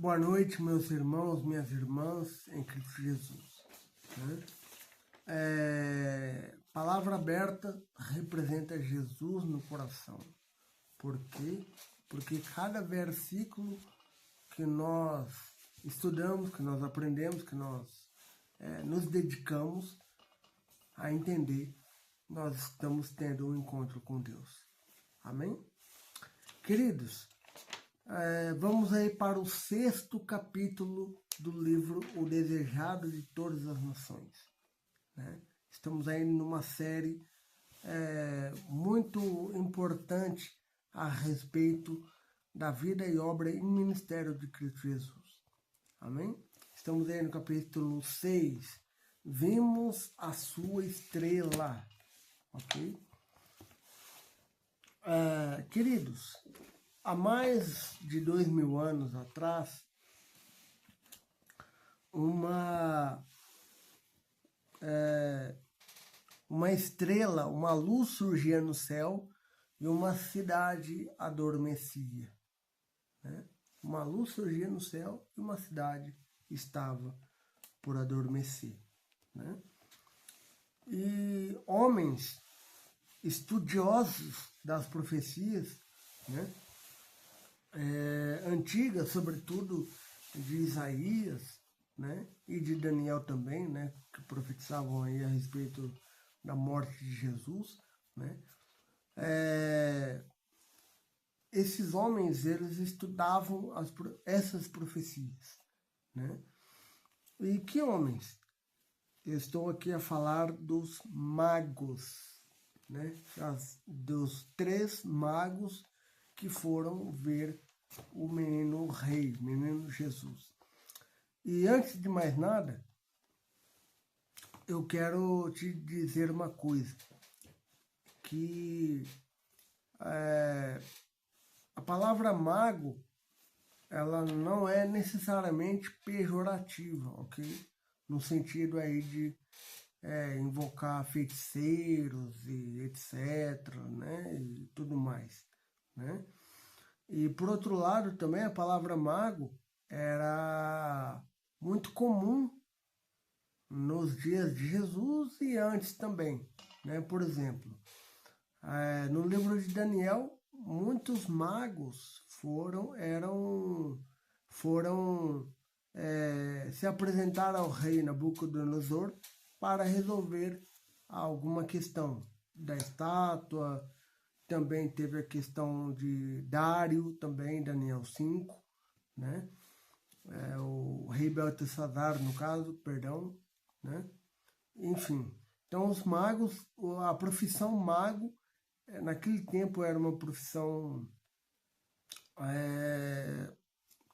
Boa noite, meus irmãos, minhas irmãs, em Cristo Jesus. Né? Palavra aberta representa Jesus no coração. Por quê? Porque cada versículo que nós estudamos, que nós aprendemos, que nós nos dedicamos a entender, nós estamos tendo um encontro com Deus. Amém? Queridos, vamos aí para o 6º capítulo do livro O Desejado de Todas as Nações. Né? Estamos aí numa série muito importante a respeito da vida e obra e ministério de Cristo Jesus. Amém? Estamos aí no capítulo 6. Vimos a sua estrela. Ok? Queridos, há mais de 2000 anos atrás, uma estrela, uma luz surgia no céu e uma cidade adormecia. Né? Uma luz surgia no céu e uma cidade estava por adormecer. Né? E homens estudiosos das profecias, né? Antigas, sobretudo de Isaías, né? E de Daniel também, né? Que profetizavam aí a respeito da morte de Jesus, né? Esses homens, eles estudavam essas profecias, né? E que homens? Eu estou aqui a falar dos magos, né? Dos 3 magos que foram ver o menino rei, menino Jesus. E antes de mais nada, eu quero te dizer uma coisa, que a palavra mago, ela não é necessariamente pejorativa, ok? No sentido aí de invocar feiticeiros e etc, né? E tudo mais, né? E por outro lado também a palavra mago era muito comum nos dias de Jesus e antes também, né? Por exemplo, no livro de Daniel, muitos magos se apresentar ao rei Nabucodonosor para resolver alguma questão da estátua. Também teve a questão de Dário, também, Daniel 5, né? O rei Beltesazar, no caso, perdão, né? Enfim, então os magos, a profissão mago, naquele tempo era uma profissão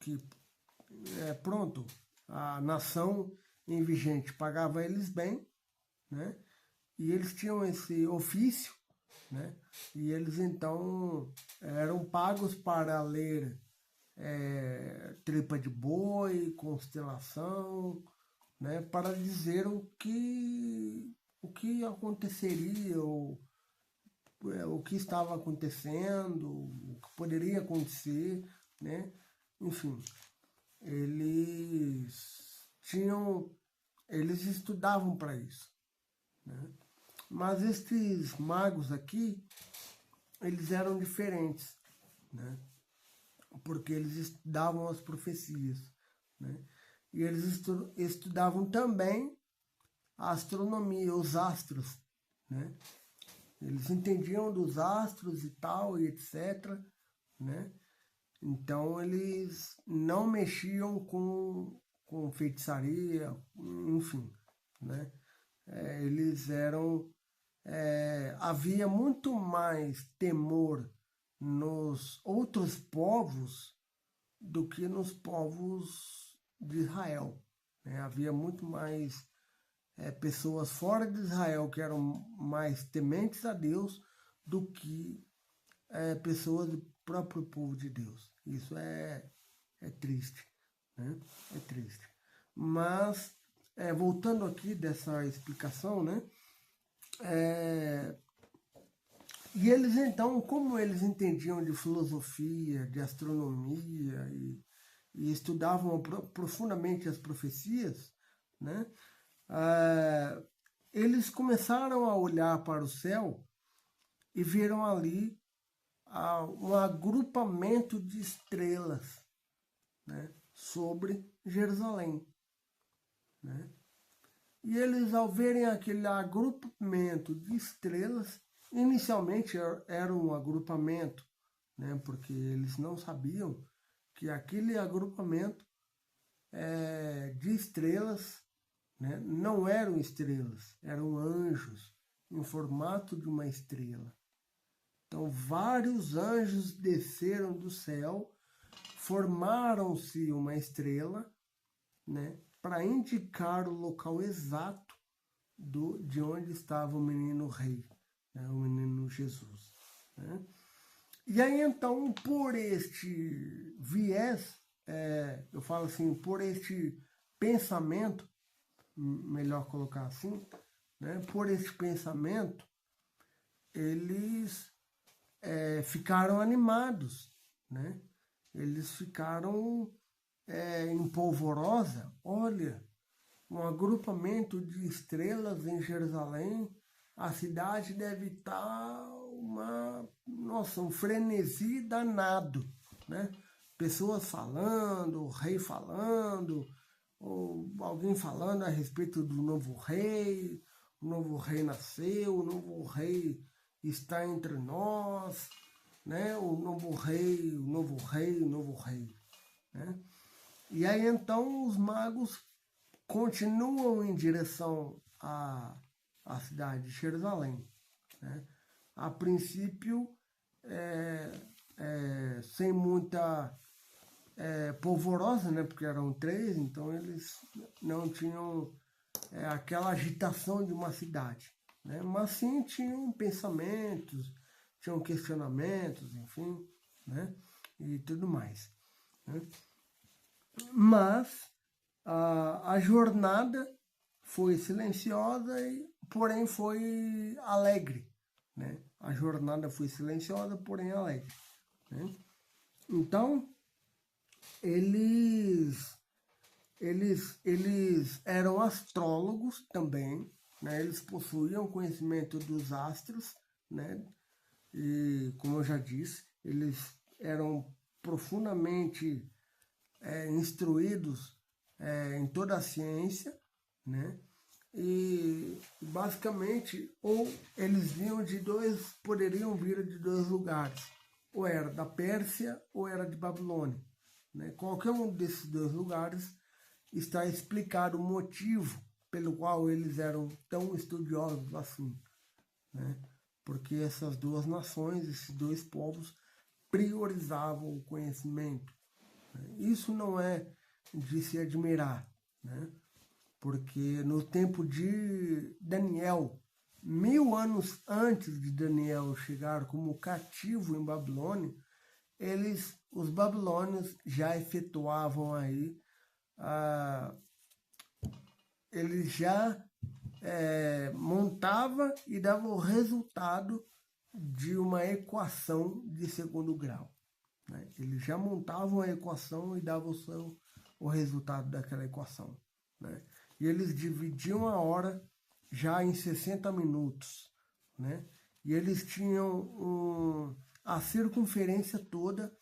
que, pronto, a nação em vigente pagava eles bem, né? E eles tinham esse ofício, né? E eles então eram pagos para ler tripa de boi, constelação, né? Para dizer o que aconteceria, o que estava acontecendo, o que poderia acontecer, né? Enfim, eles estudavam para isso, né? Mas estes magos aqui, eles eram diferentes, né? Porque eles estudavam as profecias, né? E eles estudavam também a astronomia, os astros, né? Eles entendiam dos astros e tal, e etc, né? Então, eles não mexiam com feitiçaria, enfim, né? Eles eram... havia muito mais temor nos outros povos do que nos povos de Israel, né? Havia muito mais pessoas fora de Israel que eram mais tementes a Deus do que pessoas do próprio povo de Deus. Isso é triste, né? É triste. Mas, voltando aqui dessa explicação, né? E eles então, como eles entendiam de filosofia, de astronomia e estudavam profundamente as profecias, né, eles começaram a olhar para o céu e viram ali um agrupamento de estrelas, né, sobre Jerusalém. Né? E eles, ao verem aquele agrupamento de estrelas, inicialmente era um agrupamento, né, porque eles não sabiam que aquele agrupamento de estrelas, né, não eram estrelas, eram anjos em formato de uma estrela. Então, vários anjos desceram do céu, formaram-se uma estrela, né, para indicar o local exato de onde estava o menino rei, né, o menino Jesus. Né? E aí, então, por este viés, eu falo assim, por este pensamento, melhor colocar assim, né, por este pensamento, eles ficaram animados, né? Eles ficaram em polvorosa. Olha, um agrupamento de estrelas em Jerusalém, a cidade deve estar um frenesi danado, né? Pessoas falando, o rei falando, ou alguém falando a respeito do novo rei, o novo rei nasceu, o novo rei está entre nós, né? O novo rei, o novo rei, o novo rei. Né? E aí então os magos continuam em direção à cidade de Jerusalém. Né? A princípio, sem muita polvorosa, né? Porque eram 3, então eles não tinham aquela agitação de uma cidade. Né? Mas sim tinham pensamentos, tinham questionamentos, enfim, né? E tudo mais. Né? Mas a jornada foi silenciosa, porém foi alegre. Né? A jornada foi silenciosa, porém alegre. Né? Então, eles eram astrólogos também, né? Eles possuíam conhecimento dos astros, né? E, como eu já disse, eles eram profundamente instruídos em toda a ciência, né? E basicamente, ou eles poderiam vir de 2 lugares, ou era da Pérsia ou era de Babilônia. Né? Qualquer um desses 2 lugares está explicado o motivo pelo qual eles eram tão estudiosos assim. Né? Porque essas 2 nações, esses 2 povos, priorizavam o conhecimento. Né? Isso não é de se admirar, né? Porque no tempo de Daniel, 1000 anos antes de Daniel chegar como cativo em Babilônia, os babilônios já efetuavam aí, eles já montava e dava o resultado de uma equação de 2º grau. Né? Eles já montavam a equação e davam o resultado daquela equação. Né? E eles dividiam a hora já em 60 minutos. Né? E eles tinham a circunferência toda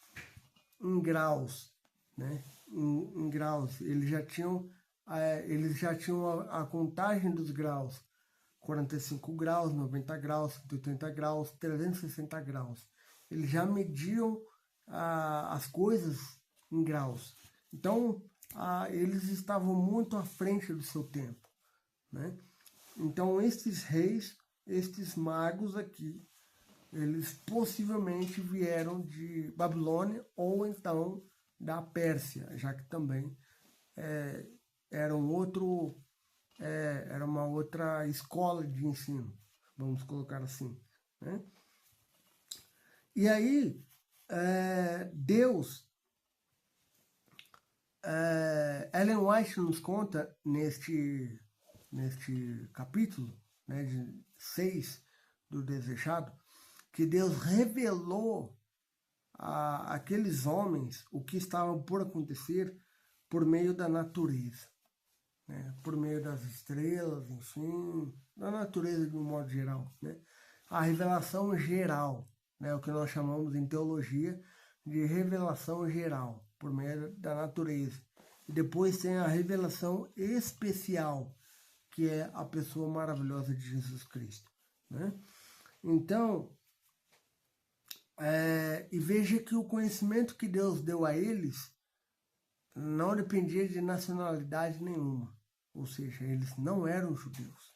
em graus. Né? Em graus. Eles já tinham a contagem dos graus. 45 graus, 90 graus, 180 graus, 360 graus. Eles já mediam as coisas em graus. Então, eles estavam muito à frente do seu tempo. Né? Então, estes reis, estes magos aqui, eles possivelmente vieram de Babilônia ou então da Pérsia, já que também era uma outra escola de ensino, vamos colocar assim. Né? E aí, Deus, Ellen White nos conta neste capítulo, né, de 6 do Desejado, que Deus revelou aqueles homens o que estava por acontecer por meio da natureza, né? Por meio das estrelas, enfim, da natureza de um modo geral, né? A revelação geral, né? O que nós chamamos em teologia de revelação geral, por meio da natureza. E depois tem a revelação especial, que é a pessoa maravilhosa de Jesus Cristo, né? Então, e veja que o conhecimento que Deus deu a eles não dependia de nacionalidade nenhuma. Ou seja, eles não eram judeus,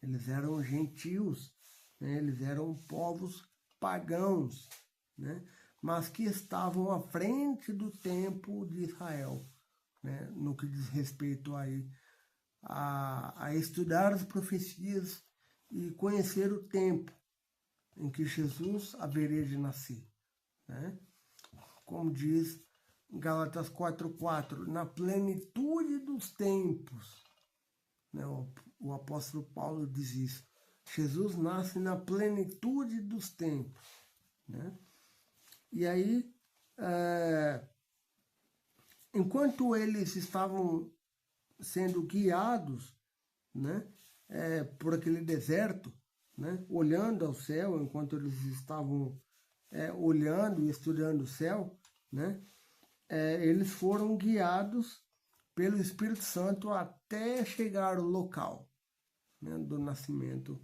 eles eram gentios, né? Eles eram povos pagãos, né? Mas que estavam à frente do tempo de Israel, né? No que diz respeito aí a estudar as profecias e conhecer o tempo em que Jesus haveria de nascer, né? Como diz em Gálatas 4:4, na plenitude dos tempos, né? O apóstolo Paulo diz isso. Jesus nasce na plenitude dos tempos, né? E aí, enquanto eles estavam sendo guiados, né, por aquele deserto, né, olhando ao céu, enquanto eles estavam olhando e estudando o céu, né, eles foram guiados pelo Espírito Santo até chegar ao local, né, do nascimento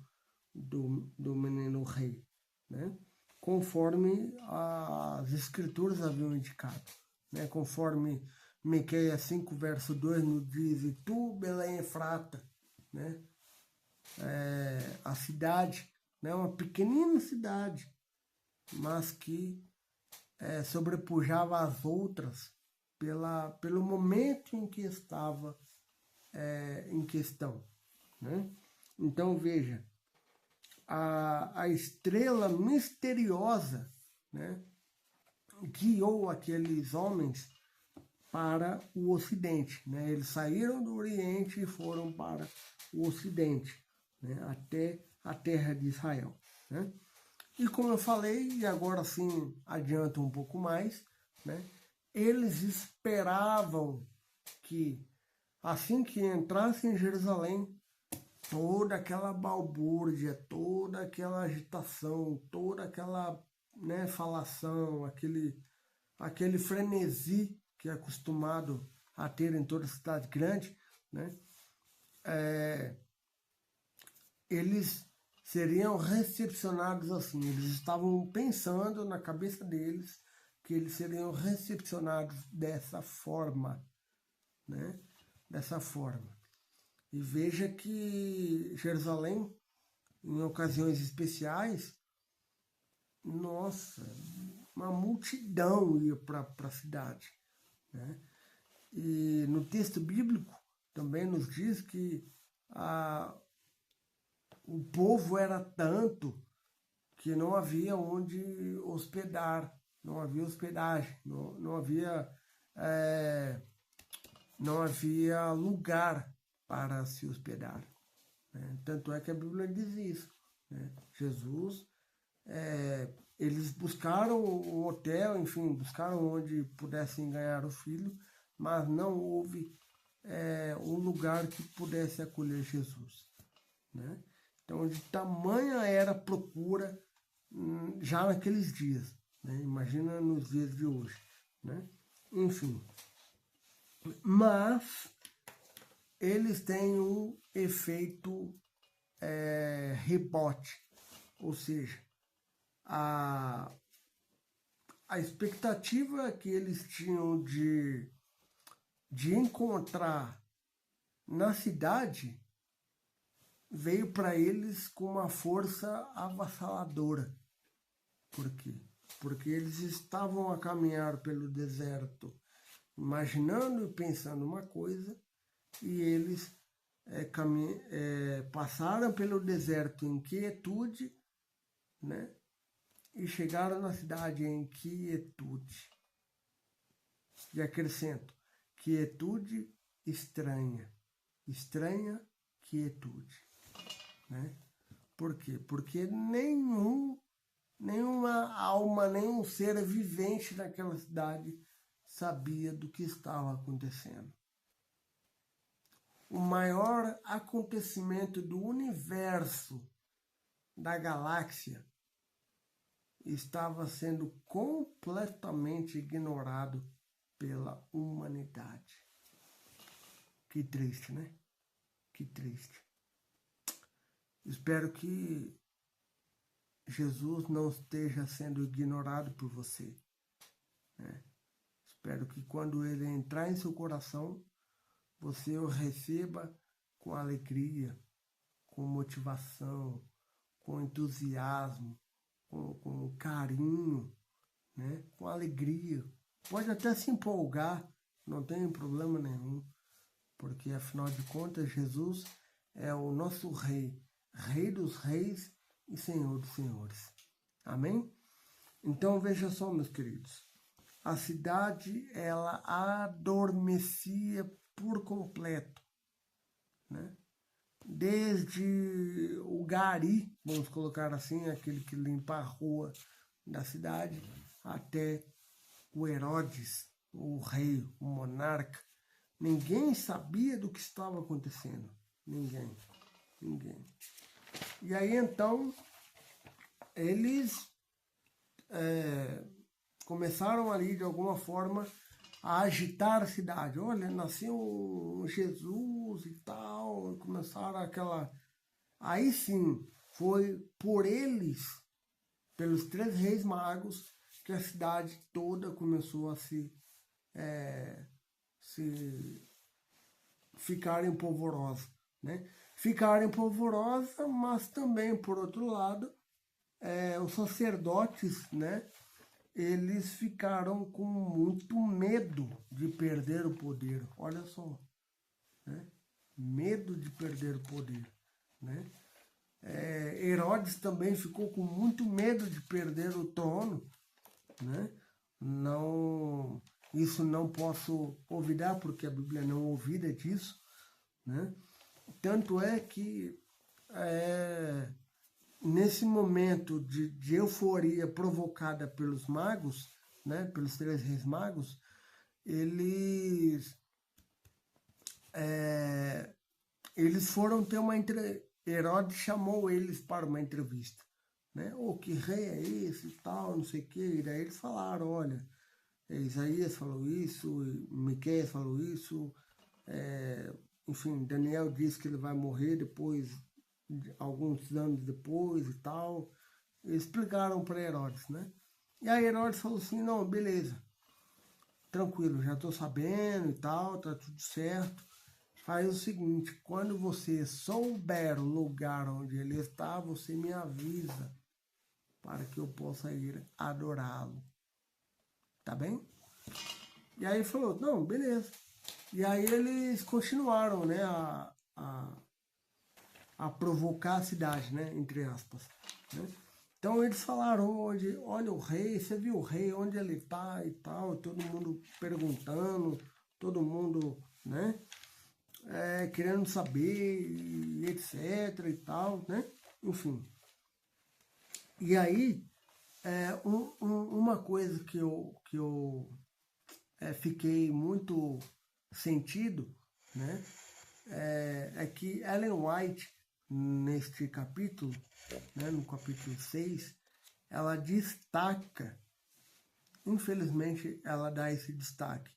do menino rei, né, conforme as escrituras haviam indicado, né, conforme Miqueias 5, verso 2 nos diz: e tu, Belém Efrata, né, a cidade, né, uma pequenina cidade, mas que sobrepujava as outras pelo momento em que estava em questão, né? Então veja, a estrela misteriosa, né, guiou aqueles homens para o Ocidente, né? Eles saíram do Oriente e foram para o Ocidente, né? Até a terra de Israel, né? E como eu falei, e agora sim adianto um pouco mais, né? Eles esperavam que assim que entrassem em Jerusalém, toda aquela balbúrdia, toda aquela agitação, toda aquela, né, falação, aquele frenesi que é acostumado a ter em toda cidade grande, né? Eles seriam recepcionados assim. Eles estavam pensando na cabeça deles que eles seriam recepcionados dessa forma, né? Dessa forma. E veja que Jerusalém, em ocasiões especiais, nossa, uma multidão ia para a cidade, né? E no texto bíblico também nos diz que o povo era tanto que não havia onde hospedar, não havia hospedagem, não havia lugar para se hospedar, né? Tanto é que a Bíblia diz isso, né? Jesus, eles buscaram um hotel, enfim, buscaram onde pudessem ganhar o filho, mas não houve um lugar que pudesse acolher Jesus, né? Então, de tamanha era a procura já naqueles dias, né? Imagina nos dias de hoje, né? Enfim, mas eles têm um efeito rebote, ou seja, a expectativa que eles tinham de encontrar na cidade veio para eles com uma força avassaladora. Por quê? Porque eles estavam a caminhar pelo deserto, imaginando e pensando uma coisa, e eles passaram pelo deserto em quietude, né? E chegaram na cidade em quietude. E acrescento, quietude estranha. Estranha quietude, né? Por quê? Porque nenhuma alma, nenhum ser vivente naquela cidade sabia do que estava acontecendo. O maior acontecimento do universo, da galáxia, estava sendo completamente ignorado pela humanidade. Que triste, né? Que triste. Espero que Jesus não esteja sendo ignorado por você, né? Espero que quando ele entrar em seu coração, você o receba com alegria, com motivação, com entusiasmo, com carinho, né? Com alegria. Pode até se empolgar, não tem problema nenhum, porque afinal de contas Jesus é o nosso Rei, Rei dos reis e Senhor dos senhores. Amém? Então veja só, meus queridos, a cidade ela adormecia por completo, né? Desde o gari, vamos colocar assim, aquele que limpa a rua da cidade, até o Herodes, o rei, o monarca. Ninguém sabia do que estava acontecendo. Ninguém. E aí então, eles começaram ali de alguma forma a agitar a cidade. Olha, nasceu Jesus e tal. E começaram aquela... Aí sim, foi por eles, pelos 3 reis magos, que a cidade toda começou a se ficarem polvorosa, né? Ficarem polvorosa, mas também, por outro lado, os sacerdotes, né? Eles ficaram com muito medo de perder o poder. Olha só, né? Medo de perder o poder, né? Herodes também ficou com muito medo de perder o trono, né? Não, isso não posso olvidar, porque a Bíblia não ouvida disso, né? Tanto é que nesse momento de euforia provocada pelos magos, né, pelos 3 reis magos, eles foram ter uma entrevista. Herodes chamou eles para uma entrevista, né? Que rei é esse e tal, não sei o quê. E daí eles falaram, olha, Isaías falou isso, Miqueias falou isso, enfim, Daniel disse que ele vai morrer depois, alguns anos depois e tal. Eles explicaram para Herodes, né? E aí Herodes falou assim, não, beleza, tranquilo, já estou sabendo e tal, tá tudo certo. Faz o seguinte, quando você souber o lugar onde ele está, você me avisa para que eu possa ir adorá-lo. Tá bem? E aí falou, não, beleza. E aí eles continuaram, né, a provocar a cidade, né, entre aspas, né? Então eles falaram, olha o rei, você viu o rei, onde ele está e tal, todo mundo perguntando, todo mundo, né, querendo saber, e etc e tal, né, enfim. E aí, uma coisa que eu fiquei muito sentido, né, é que Ellen White, neste capítulo, né, no capítulo 6, ela destaca, infelizmente ela dá esse destaque,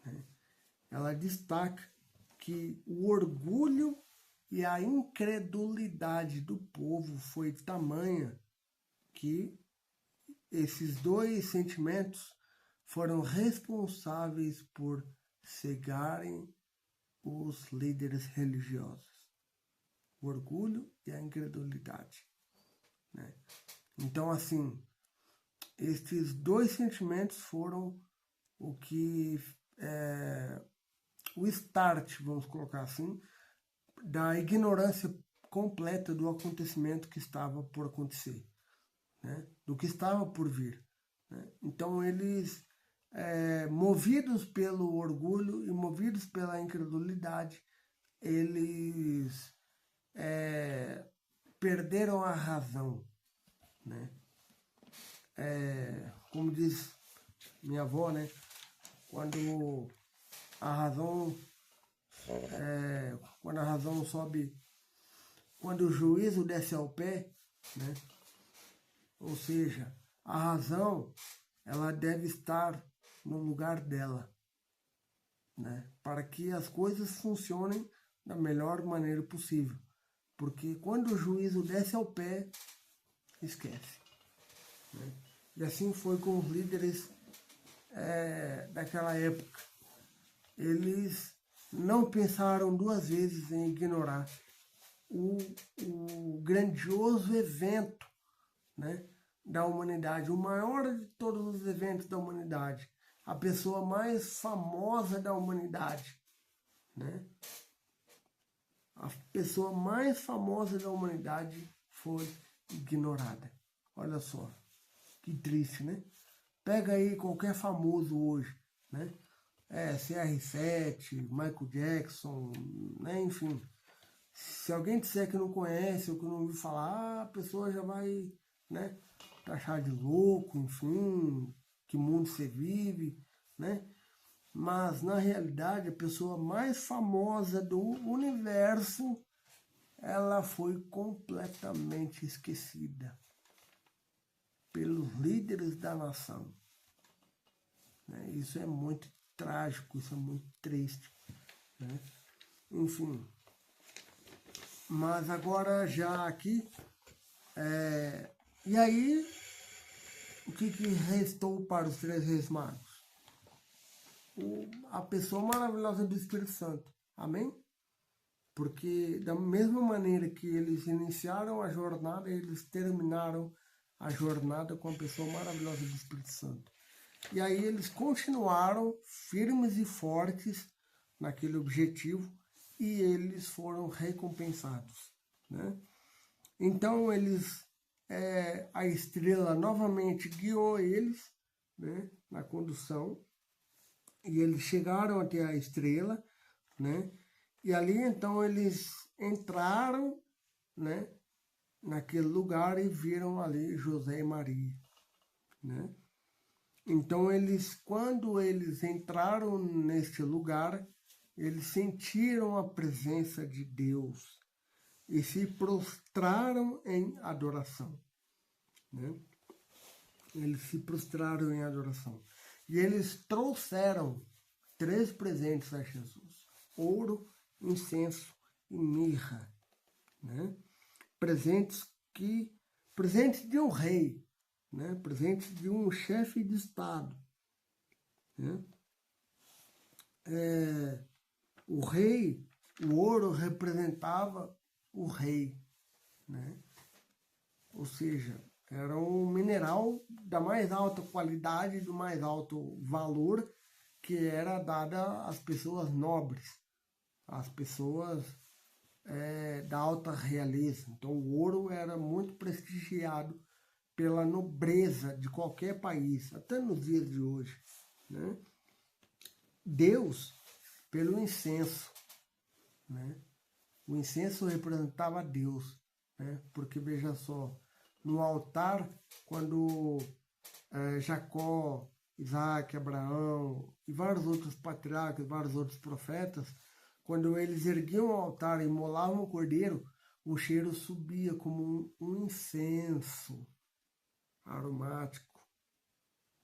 né, ela destaca que o orgulho e a incredulidade do povo foi tamanha que esses 2 sentimentos foram responsáveis por cegarem os líderes religiosos. O orgulho e a incredulidade, né? Então, assim, esses 2 sentimentos foram o que... o start, vamos colocar assim, da ignorância completa do acontecimento que estava por acontecer, né? Do que estava por vir, né? Então eles, movidos pelo orgulho e movidos pela incredulidade, eles perderam a razão, né? como diz minha avó, né? Quando a razão, quando a razão sobe, quando o juízo desce ao pé, né? Ou seja, a razão, ela deve estar no lugar dela, né? Para que as coisas funcionem da melhor maneira possível. Porque quando o juízo desce ao pé, esquece, né? E assim foi com os líderes daquela época. Eles não pensaram duas vezes em ignorar o grandioso evento, né, da humanidade, o maior de todos os eventos da humanidade, a pessoa mais famosa da humanidade, né? A pessoa mais famosa da humanidade foi ignorada. Olha só, que triste, né? Pega aí qualquer famoso hoje, né? CR7, Michael Jackson, né? Enfim. Se alguém disser que não conhece ou que não ouviu falar, a pessoa já vai, né, taxar de louco, enfim, que mundo você vive, né? Mas, na realidade, a pessoa mais famosa do universo, ela foi completamente esquecida pelos líderes da nação, né? Isso é muito trágico, isso é muito triste, né? Enfim, mas agora já aqui, e aí, o que restou para os 3 reis magos? A pessoa maravilhosa do Espírito Santo, amém? Porque da mesma maneira que eles iniciaram a jornada, eles terminaram a jornada com a pessoa maravilhosa do Espírito Santo. E aí eles continuaram firmes e fortes naquele objetivo e eles foram recompensados, né? Então a estrela novamente guiou eles, né, na condução, e eles chegaram até a estrela, né? E ali então eles entraram, né, naquele lugar e viram ali José e Maria, né? Então quando eles entraram neste lugar, eles sentiram a presença de Deus e se prostraram em adoração, né? Eles se prostraram em adoração. E eles trouxeram 3 presentes a Jesus: ouro, incenso e mirra, né? Presentes de um rei, né? Presentes de um chefe de Estado, né? O rei, o ouro representava o rei, né? Ou seja, era um mineral da mais alta qualidade, do mais alto valor, que era dada às pessoas nobres, às pessoas da alta realeza. Então o ouro era muito prestigiado pela nobreza de qualquer país, até nos dias de hoje, né? Deus, pelo incenso, né? O incenso representava Deus, né? Porque veja só, no altar, quando Jacó, Isaac, Abraão e vários outros patriarcas, vários outros profetas, quando eles erguiam o altar e imolavam o cordeiro, o cheiro subia como um incenso aromático,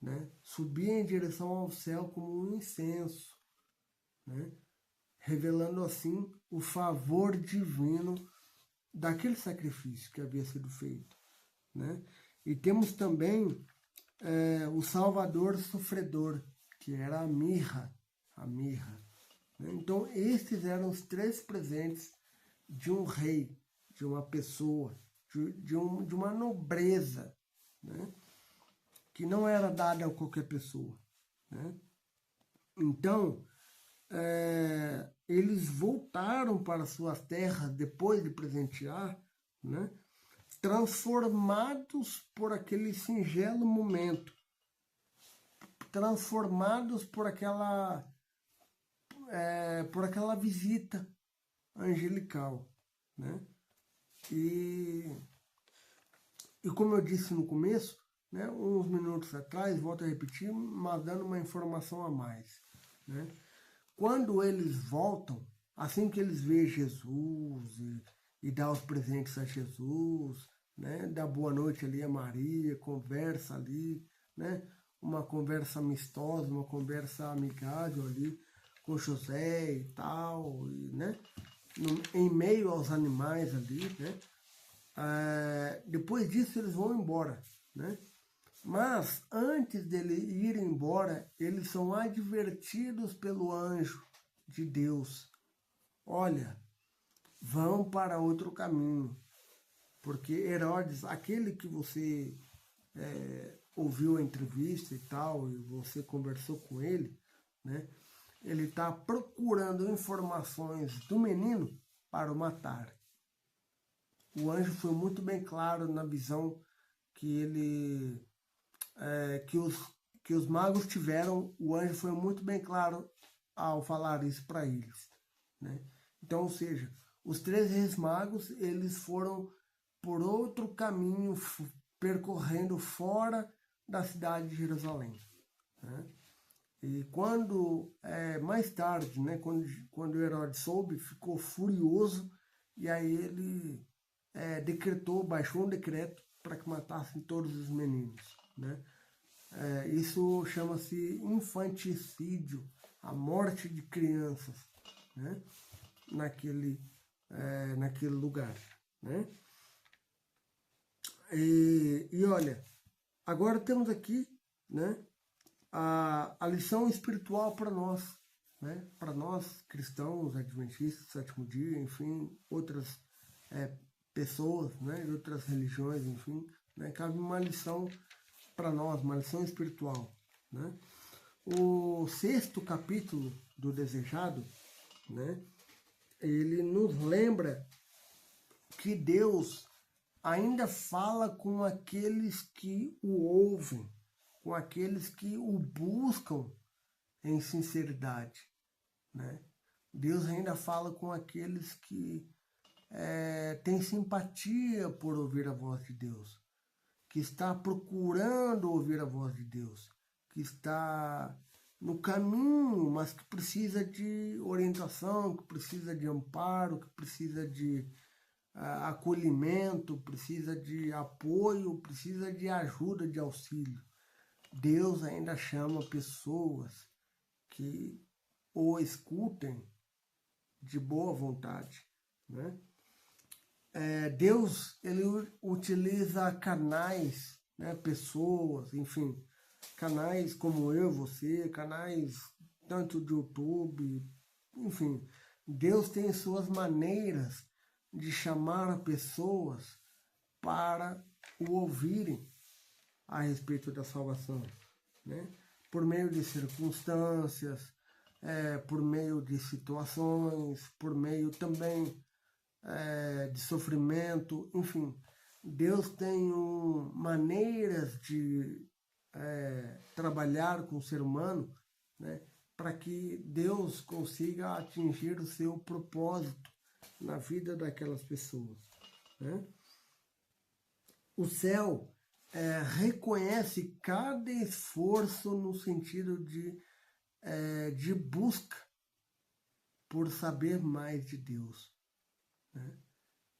né? Subia em direção ao céu como um incenso, né? Revelando assim o favor divino daquele sacrifício que havia sido feito, né? E temos também o Salvador sofredor, que era a mirra, né? Então estes eram os 3 presentes de um rei, de uma pessoa, de uma nobreza, né? Que não era dada a qualquer pessoa, né? Então eles voltaram para suas terras depois de presentear, né? Transformados por aquele singelo momento, transformados por aquela visita angelical, né? E como eu disse no começo, né, uns minutos atrás, volto a repetir, mas dando uma informação a mais. Né? Quando eles voltam, assim que eles veem Jesus e dá os presentes a Jesus, né, dá boa noite ali a Maria, conversa ali, né, uma conversa amistosa, uma conversa amigável ali com José e tal, e, né, em meio aos animais ali, né, depois disso eles vão embora, né? Mas antes dele ir embora, eles são advertidos pelo anjo de Deus. Olha, vão para outro caminho, porque Herodes, aquele que você ouviu a entrevista e tal, e você conversou com ele, né? Ele está procurando informações do menino para o matar. O anjo foi muito bem claro na visão que ele que os magos tiveram. O anjo foi muito bem claro ao falar isso para eles, né? Então, ou seja, os 3 reis magos eles foram por outro caminho, percorrendo fora da cidade de Jerusalém, né? E quando, mais tarde, né, quando Herodes soube, ficou furioso, e aí ele decretou, baixou um decreto para que matassem todos os meninos, né? Isso chama-se infanticídio, a morte de crianças, né? naquele lugar, né? E olha, agora temos aqui, né, a lição espiritual para nós, né? Para nós cristãos, adventistas, sétimo dia, enfim, outras pessoas, né, de outras religiões, enfim, né, cabe uma lição para nós, uma lição espiritual, né? O 6º capítulo do Desejado, né, ele nos lembra que Deus ainda fala com aqueles que o ouvem, com aqueles que o buscam em sinceridade, né? Deus ainda fala com aqueles que têm simpatia por ouvir a voz de Deus, que está procurando ouvir a voz de Deus, que está no caminho, mas que precisa de orientação, que precisa de amparo, que precisa de acolhimento, precisa de apoio, precisa de ajuda, de auxílio. Deus ainda chama pessoas que o escutem de boa vontade, né? Deus, ele utiliza canais, né, pessoas, enfim, canais como eu, você, canais tanto de YouTube, enfim, Deus tem suas maneiras de chamar pessoas para o ouvirem a respeito da salvação, né? Por meio de circunstâncias, por meio de situações, por meio também de sofrimento, enfim. Deus tem maneiras de trabalhar com o ser humano, né, para que Deus consiga atingir o seu propósito na vida daquelas pessoas, né? O céu reconhece cada esforço no sentido de busca por saber mais de Deus, né?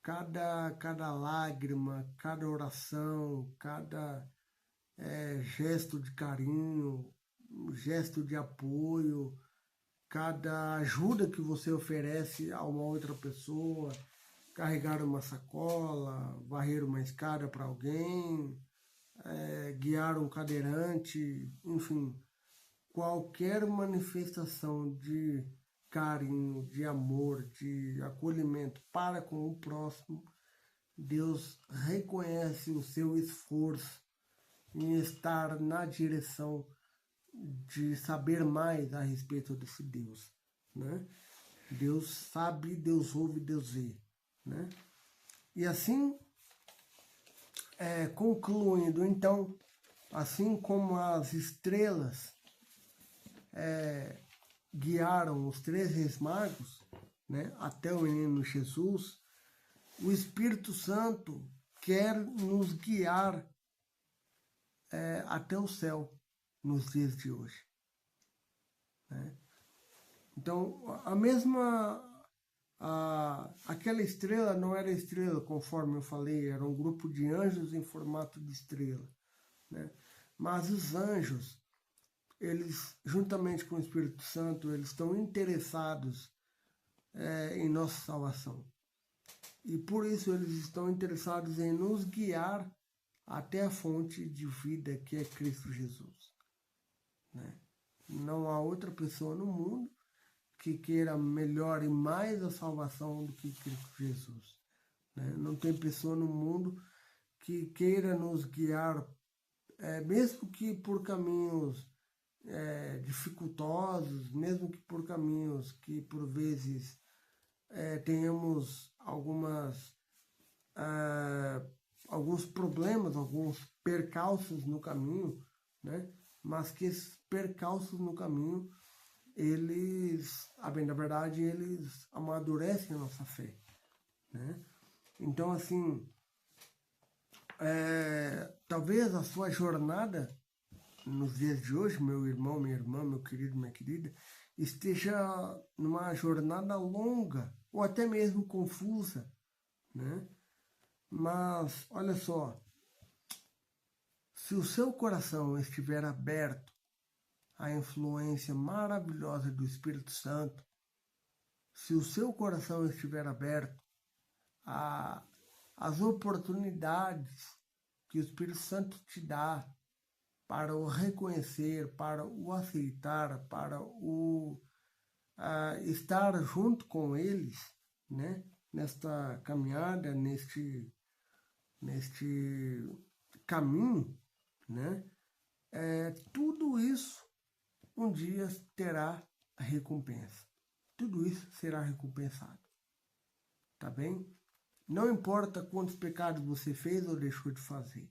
Cada lágrima, cada oração, cada gesto de carinho, gesto de apoio, cada ajuda que você oferece a uma outra pessoa, carregar uma sacola, varrer uma escada para alguém, guiar um cadeirante, enfim, qualquer manifestação de carinho, de amor, de acolhimento para com o próximo, Deus reconhece o seu esforço em estar na direção de saber mais a respeito desse Deus, né? Deus sabe, Deus ouve, Deus vê, né? E assim, concluindo, então, assim como as estrelas guiaram os 3 reis magos, né, até o menino Jesus, o Espírito Santo quer nos guiar até o céu nos dias de hoje, né? Então, aquela estrela não era estrela, conforme eu falei, era um grupo de anjos em formato de estrela, né? Mas os anjos, eles, juntamente com o Espírito Santo, eles estão interessados em nossa salvação. E por isso eles estão interessados em nos guiar até a fonte de vida que é Cristo Jesus, né? Não há outra pessoa no mundo que queira melhor e mais a salvação do que Cristo Jesus, né? Não tem pessoa no mundo que queira nos guiar, mesmo que por caminhos dificultosos, mesmo que por caminhos que por vezes tenhamos alguns problemas, alguns percalços no caminho, né? Mas que esses percalços no caminho, na verdade, eles amadurecem a nossa fé, né? Então, assim, talvez a sua jornada nos dias de hoje, meu irmão, minha irmã, meu querido, minha querida, esteja numa jornada longa ou até mesmo confusa, né? Mas, olha só, se o seu coração estiver aberto à influência maravilhosa do Espírito Santo, se o seu coração estiver aberto às oportunidades que o Espírito Santo te dá para o reconhecer, para o aceitar, para o estar junto com eles, né? Nesta caminhada, neste caminho, né? Tudo isso um dia terá recompensa. Tudo isso será recompensado. Tá bem? Não importa quantos pecados você fez ou deixou de fazer.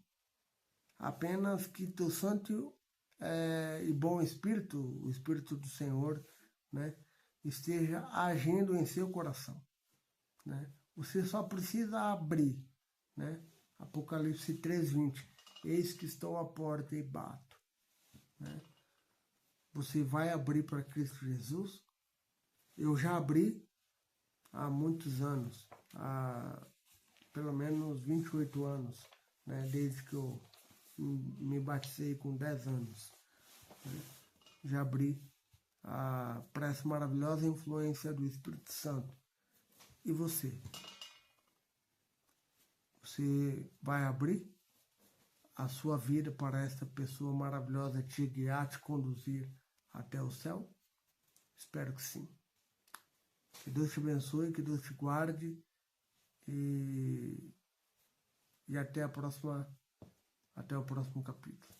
Apenas que teu santo e bom Espírito, o Espírito do Senhor, né, esteja agindo em seu coração, né? Você só precisa abrir, né? Apocalipse 3:20. Eis que estou à porta e bato, né? Você vai abrir para Cristo Jesus? Eu já abri há muitos anos, há pelo menos 28 anos, né? Desde que eu me batizei com 10 anos, né? Já abri para essa maravilhosa influência do Espírito Santo. E você? Você vai abrir a sua vida para esta pessoa maravilhosa te guiar, te conduzir até o céu? Espero que sim. Que Deus te abençoe, que Deus te guarde e até o próximo capítulo.